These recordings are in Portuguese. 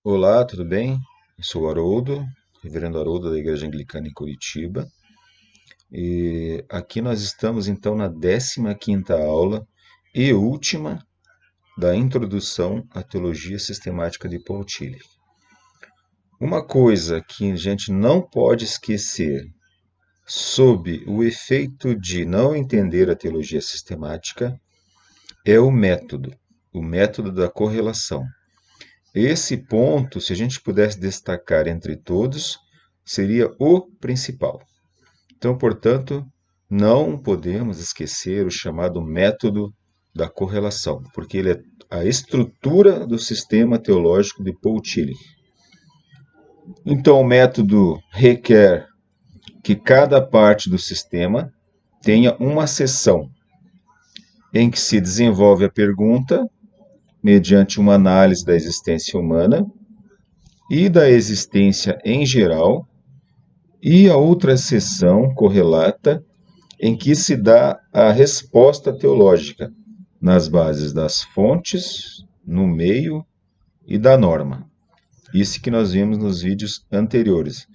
Olá, tudo bem? Eu sou o Haroldo, reverendo Haroldo da Igreja Anglicana em Curitiba. E aqui nós estamos então na 15ª aula e última da Introdução à Teologia Sistemática de Paul Tillich. Uma coisa que a gente não pode esquecer sob o efeito de não entender a teologia sistemática é o método da correlação. Esse ponto, se a gente pudesse destacar entre todos, seria o principal. Então, portanto, não podemos esquecer o chamado método da correlação, porque ele é a estrutura do sistema teológico de Paul Tillich. Então, o método requer que cada parte do sistema tenha uma seção em que se desenvolve a pergunta mediante uma análise da existência humana e da existência em geral, e a outra seção correlata em que se dá a resposta teológica nas bases das fontes, no meio e da norma. Isso que nós vimos nos vídeos anteriores.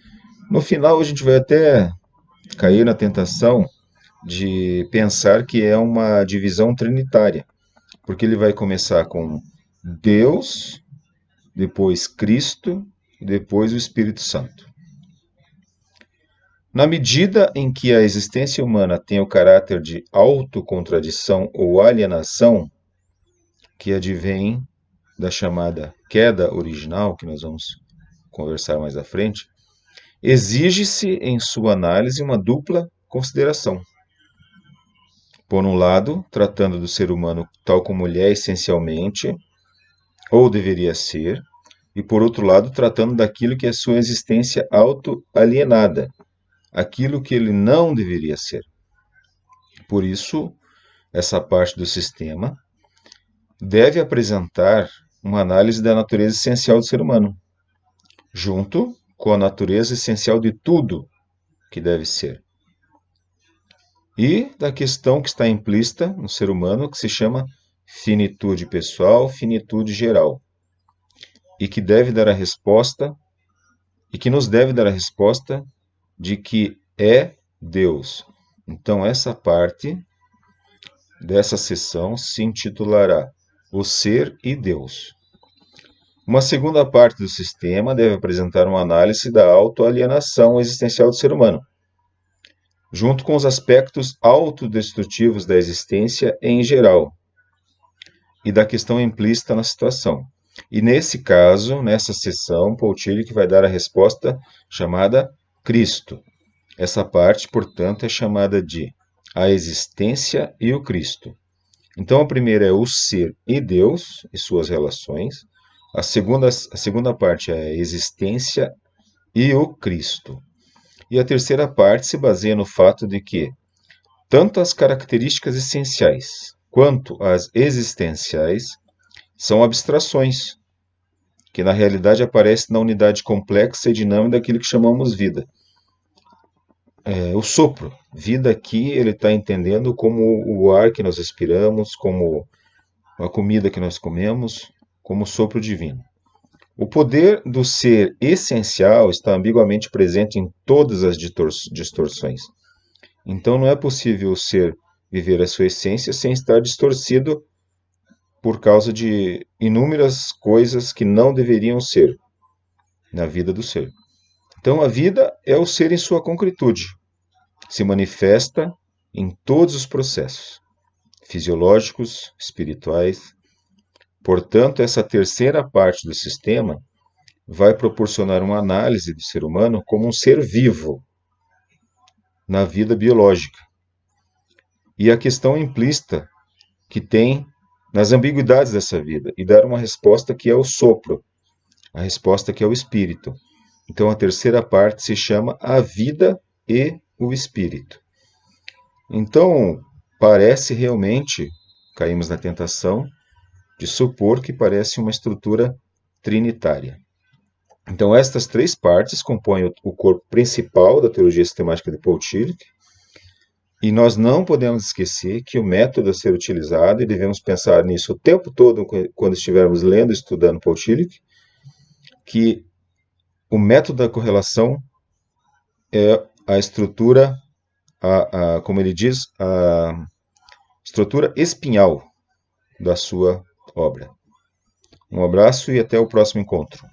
No final, a gente vai até cair na tentação de pensar que é uma divisão trinitária, porque ele vai começar com Deus, depois Cristo e depois o Espírito Santo. Na medida em que a existência humana tem o caráter de autocontradição ou alienação, que advém da chamada queda original, que nós vamos conversar mais à frente, exige-se em sua análise uma dupla consideração. Por um lado, tratando do ser humano tal como ele é essencialmente, ou deveria ser, e por outro lado, tratando daquilo que é sua existência auto-alienada, aquilo que ele não deveria ser. Por isso, essa parte do sistema deve apresentar uma análise da natureza essencial do ser humano, junto com a natureza essencial de tudo que deve ser. E da questão que está implícita no ser humano, que se chama finitude pessoal, finitude geral, e que deve dar a resposta, e que nos deve dar a resposta de que é Deus. Então, essa parte dessa sessão se intitulará O Ser e Deus. Uma segunda parte do sistema deve apresentar uma análise da autoalienação existencial do ser humano, junto com os aspectos autodestrutivos da existência em geral e da questão implícita na situação. E nesse caso, nessa sessão, Paul Tillich vai dar a resposta chamada Cristo. Essa parte, portanto, é chamada de a existência e o Cristo. Então, a primeira é o ser e Deus e suas relações. A segunda parte é a existência e o Cristo. E a terceira parte se baseia no fato de que tanto as características essenciais quanto as existenciais são abstrações, que na realidade aparecem na unidade complexa e dinâmica daquilo que chamamos vida. O sopro, vida aqui, ele está entendendo como o ar que nós respiramos, como a comida que nós comemos, como o sopro divino. O poder do ser essencial está ambiguamente presente em todas as distorções. Então não é possível o ser viver a sua essência sem estar distorcido por causa de inúmeras coisas que não deveriam ser na vida do ser. Então a vida é o ser em sua concretude. Se manifesta em todos os processos fisiológicos, espirituais. Portanto, essa terceira parte do sistema vai proporcionar uma análise do ser humano como um ser vivo na vida biológica. E a questão implícita que tem nas ambiguidades dessa vida e dar uma resposta que é o sopro, a resposta que é o espírito. Então, a terceira parte se chama a vida e o espírito. Então, parece realmente, caímos na tentação de supor que parece uma estrutura trinitária. Então, estas três partes compõem o corpo principal da teologia sistemática de Paul Tillich, e nós não podemos esquecer que o método a ser utilizado, e devemos pensar nisso o tempo todo quando estivermos lendo e estudando Paul Tillich, que o método da correlação é a estrutura, como ele diz, a estrutura espinhal da sua obra. Um abraço e até o próximo encontro.